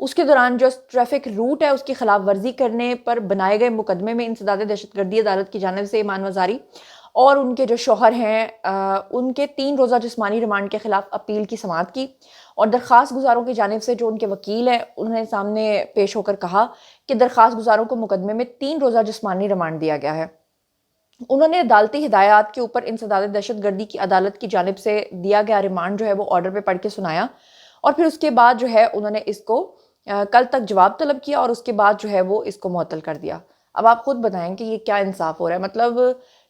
اس کے دوران جو ٹریفک روٹ ہے اس کی خلاف ورزی کرنے پر بنائے گئے مقدمے میں انسداد دہشت گردی عدالت کی جانب سے ایمان وزاری اور ان کے جو شوہر ہیں ان کے 3 روزہ جسمانی ریمانڈ کے خلاف اپیل کی سماعت کی، اور درخواست گزاروں کی جانب سے جو ان کے وکیل ہیں انہوں نے سامنے پیش ہو کر کہا کہ درخواست گزاروں کو مقدمے میں 3 روزہ جسمانی ریمانڈ دیا گیا ہے۔ انہوں نے عدالتی ہدایات کے اوپر انسداد دہشت گردی کی عدالت کی جانب سے دیا گیا ریمانڈ جو ہے وہ آرڈر پہ پڑھ کے سنایا، اور پھر اس کے بعد جو ہے انہوں نے اس کو کل تک جواب طلب کیا، اور اس کے بعد جو ہے وہ اس کو معطل کر دیا۔ اب آپ خود بتائیں کہ یہ کیا انصاف ہو رہا ہے؟ مطلب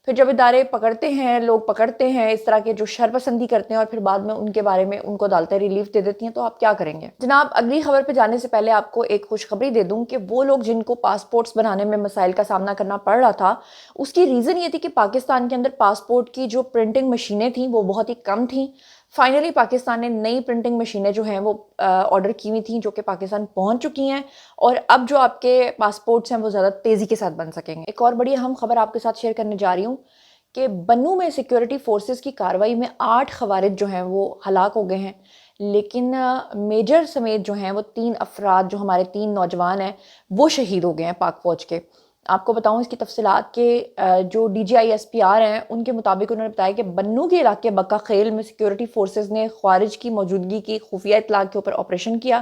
پھر جب ادارے پکڑتے ہیں، لوگ پکڑتے ہیں اس طرح کے جو شر پسندی کرتے ہیں، اور پھر بعد میں ان کے بارے میں ان کو عدالتیں ریلیف دے دیتی ہیں، تو آپ کیا کریں گے؟ جناب، اگلی خبر پہ جانے سے پہلے آپ کو ایک خوشخبری دے دوں کہ وہ لوگ جن کو پاسپورٹس بنانے میں مسائل کا سامنا کرنا پڑ رہا تھا، اس کی ریزن یہ تھی کہ پاکستان کے اندر پاسپورٹ کی جو پرنٹنگ مشینیں تھیں وہ بہت ہی کم تھیں۔ فائنلی پاکستان نے نئی پرنٹنگ مشینیں جو ہیں وہ آرڈر کی ہوئی تھیں، جو کہ پاکستان پہنچ چکی ہیں، اور اب جو آپ کے پاسپورٹس ہیں وہ زیادہ تیزی کے ساتھ بن سکیں گے۔ ایک اور بڑی اہم خبر آپ کے ساتھ شیئر کرنے جا رہی ہوں کہ بنوں میں سیکیورٹی فورسز کی کارروائی میں 8 خوارج جو ہیں وہ ہلاک ہو گئے ہیں، لیکن میجر سمیت جو ہیں وہ 3 افراد، جو ہمارے 3 نوجوان ہیں، وہ شہید ہو گئے ہیں پاک فوج کے۔ آپ کو بتاؤں اس کی تفصیلات کہ جو D G I S P R ہیں ان کے مطابق انہوں نے بتایا کہ بنوں کے علاقے بکا خیل میں سیکیورٹی فورسز نے خوارج کی موجودگی کی خفیہ اطلاع کے اوپر آپریشن کیا۔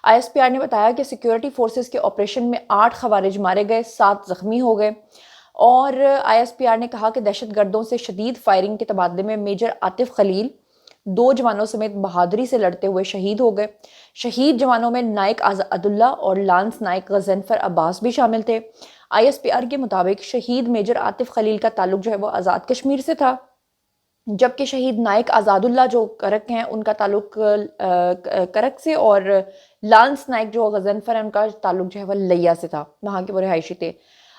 آئی ایس پی آر نے بتایا کہ سیکیورٹی فورسز کے آپریشن میں 8 خوارج مارے گئے، 7 زخمی ہو گئے، اور آئی ایس پی آر نے کہا کہ دہشت گردوں سے شدید فائرنگ کے تبادلے میں میجر عاطف خلیل 2 جوانوں سمیت بہادری سے لڑتے ہوئے شہید ہو گئے۔ شہید جوانوں میں نائک آزاد اللہ اور لانس نائک غضنفر عباس بھی شامل تھے۔ آئی ایس پی آر کے مطابق شہید میجر عاطف خلیل کا تعلق جو ہے وہ آزاد کشمیر سے تھا، جبکہ شہید نائک آزاد اللہ جو کرک ہیں ان کا تعلق کرک سے، اور لانس نائک جو غضنفر ہیں ان کا تعلق جو ہے وہ لیا سے تھا، وہاں کے وہ رہائشی تھے۔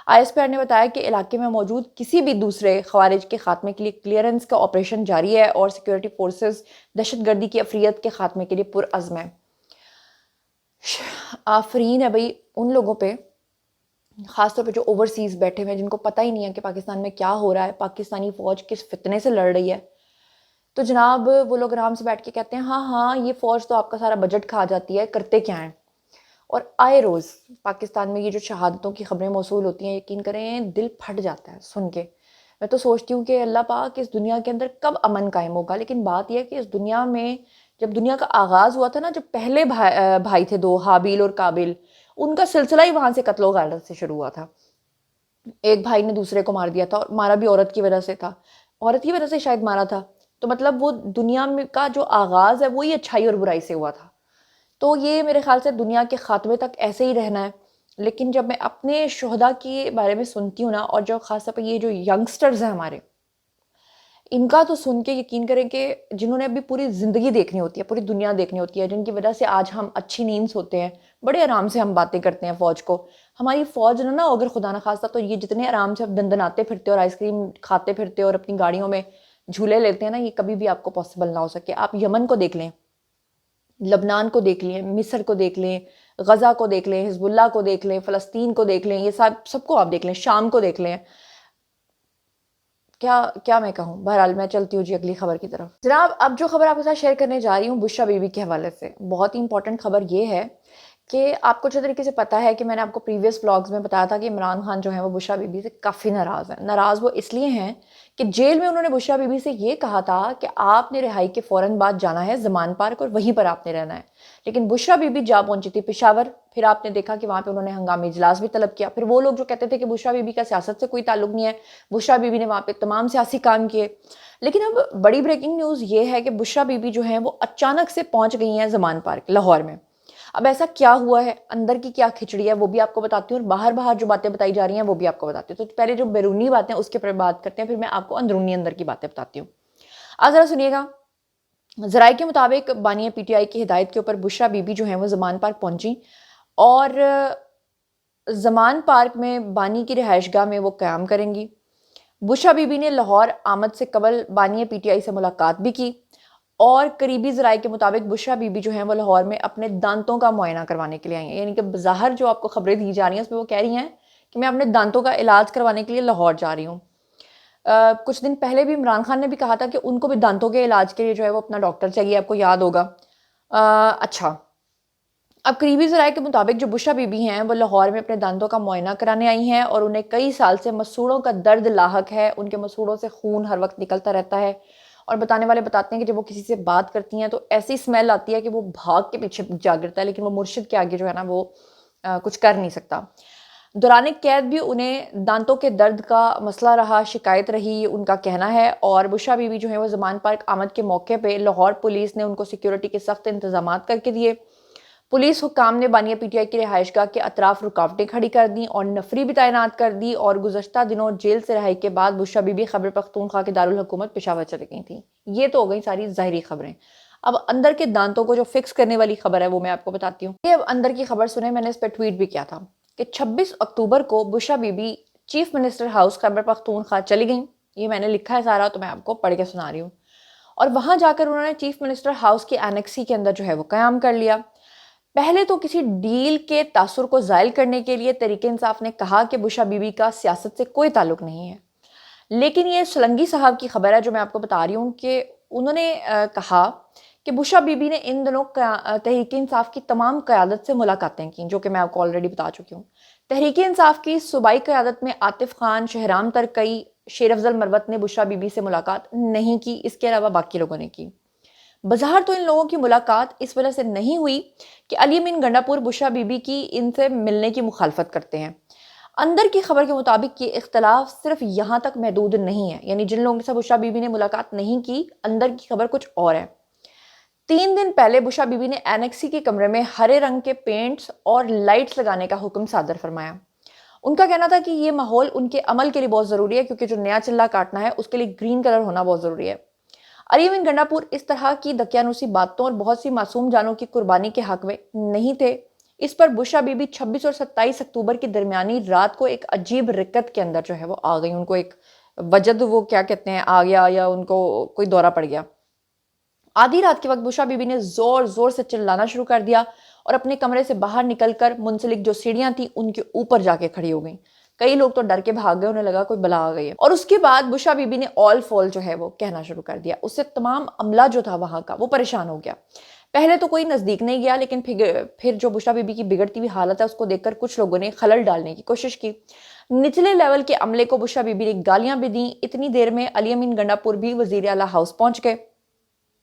آئی ایس پی آر نے بتایا کہ علاقے میں موجود کسی بھی دوسرے خوارج کے خاتمے کے لیے کلیئرنس کا آپریشن جاری ہے، اور سیکیورٹی فورسز دہشت گردی کی افریت کے خاتمے کے لیے پرعزم ہیں۔ آفرین ہے بھئی ان لوگوں پہ، خاص طور پہ جو اوورسیز بیٹھے ہوئے ہیں، جن کو پتہ ہی نہیں ہے کہ پاکستان میں کیا ہو رہا ہے، پاکستانی فوج کس فتنے سے لڑ رہی ہے۔ تو جناب وہ لوگ آرام سے بیٹھ کے کہتے ہیں ہاں ہاں یہ فوج تو آپ کا سارا بجٹ کھا جاتی ہے، کرتے کیا ہیں؟ اور آئے روز پاکستان میں یہ جو شہادتوں کی خبریں موصول ہوتی ہیں، یقین کریں دل پھٹ جاتا ہے سن کے۔ میں تو سوچتی ہوں کہ اللہ پاک اس دنیا کے اندر کب امن قائم ہوگا، لیکن بات یہ ہے کہ اس دنیا میں جب دنیا کا آغاز ہوا تھا نا، جب پہلے بھائی تھے 2، حابیل اور قابل، ان کا سلسلہ ہی وہاں سے قتل و غارت سے شروع ہوا تھا۔ ایک بھائی نے دوسرے کو مار دیا تھا، اور مارا بھی عورت کی وجہ سے تھا، عورت کی وجہ سے شاید مارا تھا۔ تو مطلب وہ دنیا میں کا جو آغاز ہے وہی اچھائی اور برائی سے ہوا تھا۔ تو یہ میرے خیال سے دنیا کے خاتمے تک ایسے ہی رہنا ہے۔ لیکن جب میں اپنے شہداء کے بارے میں سنتی ہوں نا، اور جو خاص طور پہ یہ جو ینگسٹرز ہیں ہمارے، ان کا تو سن کے یقین کریں کہ جنہوں نے ابھی پوری زندگی دیکھنی ہوتی ہے، پوری دنیا دیکھنی ہوتی ہے، جن کی وجہ سے آج ہم اچھی نیند سوتے ہیں، بڑے آرام سے ہم باتیں کرتے ہیں فوج کو۔ ہماری فوج نا اگر خدا نخواستہ تو یہ جتنے آرام سے اب دندناتے پھرتے اور آئس کریم کھاتے پھرتے اور اپنی گاڑیوں میں جھولے لیتے ہیں نا، یہ کبھی بھی آپ کو پاسبل نہ ہو سکے۔ آپ یمن کو دیکھ لیں، لبنان کو دیکھ لیں، مصر کو دیکھ لیں، غزہ کو دیکھ لیں، حزب اللہ کو دیکھ لیں، فلسطین کو دیکھ لیں، یہ سب کو آپ دیکھ لیں، شام کو دیکھ لیں۔ کیا میں کہوں، بہرحال میں چلتی ہوں جی اگلی خبر کی طرف۔ جناب اب جو خبر آپ کے ساتھ شیئر کرنے جا رہی ہوں بشریٰ بی بی کے حوالے سے، بہت ہی امپورٹنٹ خبر یہ ہے کہ آپ کو اچھے طریقے سے پتہ ہے کہ میں نے آپ کو پریویس ولاگز میں بتایا تھا کہ عمران خان جو ہیں وہ بشریٰ بی بی سے کافی ناراض ہیں۔ ناراض وہ اس لیے ہیں کہ جیل میں انہوں نے بشریٰ بی بی سے یہ کہا تھا کہ آپ نے رہائی کے فوراً بعد جانا ہے زمان پارک اور وہیں پر آپ نے رہنا ہے، لیکن بشریٰ بی بی جا پہنچی تھی پشاور۔ پھر آپ نے دیکھا کہ وہاں پہ انہوں نے ہنگامی اجلاس بھی طلب کیا۔ پھر وہ لوگ جو کہتے تھے کہ بشریٰ بی بی کا سیاست سے کوئی تعلق نہیں ہے، بشریٰ بی بی نے وہاں پہ تمام سیاسی کام کیے۔ لیکن اب بڑی بریکنگ نیوز یہ ہے کہ بشریٰ بی بی جو ہیں وہ اچانک سے پہنچ گئی ہیں زمان پارک لاہور میں۔ اب ایسا کیا ہوا ہے، اندر کی کیا کھچڑی ہے وہ بھی آپ کو بتاتی ہوں، اور باہر جو باتیں بتائی جا رہی ہیں وہ بھی آپ کو بتاتی ہوں۔ تو پہلے جو بیرونی باتیں اس کے پر بات کرتے ہیں، پھر میں آپ کو اندرونی اندر کی باتیں بتاتی ہوں۔ آج ذرا سنیے گا۔ ذرائع کے مطابق بانیہ پی ٹی آئی کی ہدایت کے اوپر بشریٰ بی بی جو ہیں وہ زمان پارک پہنچی، اور زمان پارک میں بانی کی رہائش گاہ میں وہ قیام کریں گی۔ بشریٰ بی بی نے لاہور آمد سے قبل بانیہ پی ٹی آئی سے ملاقات بھی کی، اور قریبی ذرائع کے مطابق بشریٰ بی بی جو ہیں وہ لاہور میں اپنے دانتوں کا معائنہ کروانے کے لیے آئی ہیں۔ یعنی کہ بظاہر جو آپ کو خبریں دی جا رہی ہیں اس میں وہ کہہ رہی ہیں کہ میں اپنے دانتوں کا علاج کروانے کے لیے لاہور جا رہی ہوں۔ کچھ دن پہلے بھی عمران خان نے بھی کہا تھا کہ ان کو بھی دانتوں کے علاج کے لیے جو ہے وہ اپنا ڈاکٹر چاہیے، آپ کو یاد ہوگا۔ اچھا، اب قریبی ذرائع کے مطابق جو بشرا بی بی ہیں وہ لاہور میں اپنے دانتوں کا معائنہ کرانے آئی ہیں اور انہیں کئی سال سے مسوڑوں کا درد لاحق ہے، ان کے مسوڑوں سے خون ہر وقت نکلتا رہتا ہے، اور بتانے والے بتاتے ہیں کہ جب وہ کسی سے بات کرتی ہیں تو ایسی اسمیل آتی ہے کہ وہ بھاگ کے پیچھے جا گرتا ہے، لیکن وہ مرشد کے آگے جو ہے نا وہ کچھ کر نہیں سکتا۔ دوران قید بھی انہیں دانتوں کے درد کا مسئلہ رہا، شکایت رہی، ان کا کہنا ہے، اور بشرا بی بی جو ہے وہ زمان پارک آمد کے موقع پہ لاہور پولیس نے ان کو سیکیورٹی کے سخت انتظامات کر کے دیے۔ پولیس حکام نے بانیہ پی ٹی آئی کی رہائش گاہ کے اطراف رکاوٹیں کھڑی کر دیں اور نفری بھی تعینات کر دی، اور گزشتہ دنوں جیل سے رہائی کے بعد بشرا بی بی خیبر پختونخوا کے دارالحکومت پشاور چلی گئی تھیں۔ یہ تو ہو گئی ساری ظاہری خبریں۔ اب اندر کے دانتوں کو جو فکس کرنے والی خبر ہے وہ میں آپ کو بتاتی ہوں۔ یہ اب اندر کی خبر سنیں، میں نے اس پہ ٹویٹ بھی کیا تھا کہ 26 اکتوبر کو Bushra Bibi chief minister house Khyber Pakhtunkhwa چلی گئیں۔ یہ میں نے لکھا ہے سارا، تو میں آپ کو پڑھ کے سنا رہی ہوں۔ اور وہاں جا کر انہوں نے چیف منسٹر ہاؤس کی اینیکسی کے اندر جو ہے وہ قیام کر لیا۔ پہلے تو کسی ڈیل کے تاثر کو زائل کرنے کے لیے تحریک انصاف نے کہا کہ بشرا بی بی کا سیاست سے کوئی تعلق نہیں ہے، لیکن یہ سلنگی صاحب کی خبر ہے جو میں آپ کو بتا رہی ہوں کہ انہوں نے کہا کہ بشرا بی بی نے ان دنوں تحریک انصاف کی تمام قیادت سے ملاقاتیں کی، جو کہ میں آپ کو آلریڈی بتا چکی ہوں۔ تحریک انصاف کی صوبائی قیادت میں عاطف خان، شہرام ترکئی، شیر افضل مروت نے بشرا بی بی سے ملاقات نہیں کی، اس کے علاوہ باقی لوگوں نے کی۔ بظاہر تو ان لوگوں کی ملاقات اس وجہ سے نہیں ہوئی کہ علی امین گنڈا پور بشرا بی بی کی ان سے ملنے کی مخالفت کرتے ہیں۔ اندر کی خبر کے مطابق یہ اختلاف صرف یہاں تک محدود نہیں ہے، یعنی جن لوگوں کے ساتھ بشرا بی بی نے ملاقات نہیں کی، اندر کی خبر کچھ اور ہے۔ 3 دن پہلے بشرا بی بی نے اینیکسی کے کمرے میں ہرے رنگ کے پینٹس اور لائٹس لگانے کا حکم صادر فرمایا۔ ان کا کہنا تھا کہ یہ ماحول ان کے عمل کے لیے بہت ضروری ہے، کیونکہ جو نیا چلہ کاٹنا ہے اس کے لیے گرین کلر ہونا بہت ضروری ہے۔ علی امین گنڈا پور اس طرح کی دقیانوسی باتوں اور بہت سی معصوم جانوں کی قربانی کے حق میں نہیں تھے۔ اس پر بشرا بی بی 26 اور 27 اکتوبر کی درمیانی رات کو ایک عجیب رکت کے اندر جو ہے وہ آ گئی، ان کو ایک وجد، وہ کیا کہتے ہیں، آ گیا، یا ان کو کوئی دورہ پڑ گیا۔ آدھی رات کے وقت بشرا بی بی نے زور زور سے چلانا شروع کر دیا اور اپنے کمرے سے باہر نکل کر منسلک جو سیڑھیاں تھیں ان کے اوپر جا کے کھڑی ہو گئیں۔ کئی لوگ تو ڈر کے بھاگ گئے، انہیں لگا کوئی بلا آ گئی ہے۔ اور اس کے بعد بشرا بی بی نے آل فول جو ہے وہ کہنا شروع کر دیا۔ اس سے تمام عملہ جو تھا وہاں کا وہ پریشان ہو گیا۔ پہلے تو کوئی نزدیک نہیں گیا، لیکن پھر جو بشرا بی بی کی بگڑتی ہوئی حالت ہے اس کو دیکھ کر کچھ لوگوں نے خلل ڈالنے کی کوشش کی۔ نچلے لیول کے عملے کو بشرا بی بی نے گالیاں بھی دیں۔ اتنی دیر میں علی امین گنڈا پور بھی وزیر اعلیٰ ہاؤس پہنچ گئے۔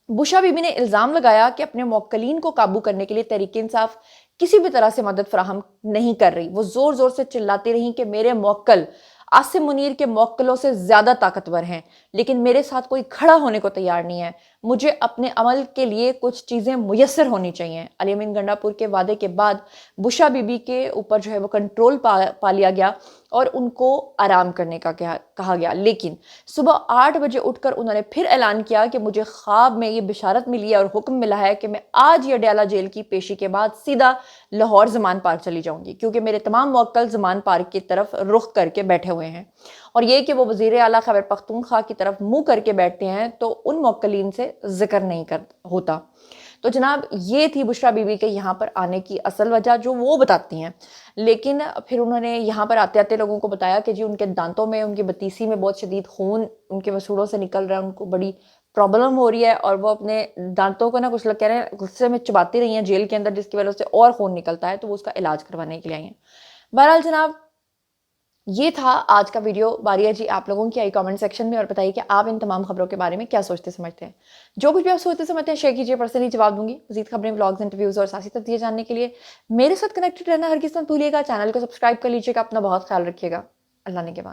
بشرا بی بی نے الزام لگایا کہ اپنے موکلین کو قابو کرنے کے لیے تحریک انصاف کسی بھی طرح سے مدد فراہم نہیں کر رہی۔ وہ زور زور سے چلاتی رہیں کہ میرے موکل عاصم منیر کے موکلوں سے زیادہ طاقتور ہیں، لیکن میرے ساتھ کوئی کھڑا ہونے کو تیار نہیں ہے۔ مجھے اپنے عمل کے لیے کچھ چیزیں میسر ہونی چاہیے۔ علی امین گنڈا پور کے وعدے کے بعد بشرا بی بی کے اوپر جو ہے وہ کنٹرول پا لیا گیا اور ان کو آرام کرنے کا کہا گیا، لیکن صبح 8 بجے اٹھ کر انہوں نے پھر اعلان کیا کہ مجھے خواب میں یہ بشارت ملی ہے اور حکم ملا ہے کہ میں آج یہ اڈیالہ جیل کی پیشی کے بعد سیدھا لاہور زمان پارک چلی جاؤں گی، کیونکہ میرے تمام موکل زمان پارک کی طرف رخ کر کے بیٹھے ہوئے ہیں، اور یہ کہ وہ وزیر اعلیٰ خیبر پختونخوا کی طرف منہ کر کے بیٹھتے ہیں تو ان موکلین سے ذکر نہیں ہوتا۔ تو جناب یہ تھی بشرا بی بی کے یہاں پر آنے کی اصل وجہ جو وہ بتاتی ہیں، لیکن پھر انہوں نے یہاں پر آتے آتے لوگوں کو بتایا کہ جی ان کے دانتوں میں، ان کی بتیسی میں بہت شدید خون ان کے مسوڑوں سے نکل رہا ہے، ان کو بڑی پرابلم ہو رہی ہے، اور وہ اپنے دانتوں کو کچھ لوگ کہہ رہے ہیں غصے میں چباتی رہی ہیں جیل کے اندر، جس کی وجہ سے اور خون نکلتا ہے، تو وہ اس کا علاج کروانے کے لیے آئی ہیں۔ بہرحال جناب یہ تھا آج کا ویڈیو۔ باری ہے جی آپ لوگوں کی، آئی کامنٹ سیکشن میں اور بتائیے کہ آپ ان تمام خبروں کے بارے میں کیا سوچتے سمجھتے ہیں۔ جو کچھ بھی آپ سوچتے سمجھتے ہیں شیئر کیجیے، پرسنلی جواب دوں گی۔ مزید خبریں، ولاگز، انٹرویوز اور سیاسی تجزیے جاننے کے لیے میرے ساتھ کنیکٹڈ رہنا ہرگز مت بھولیے گا۔ چینل کو سبسکرائب کر لیجیے گا۔ اپنا بہت خیال رکھیے گا۔ اللہ نگہبان۔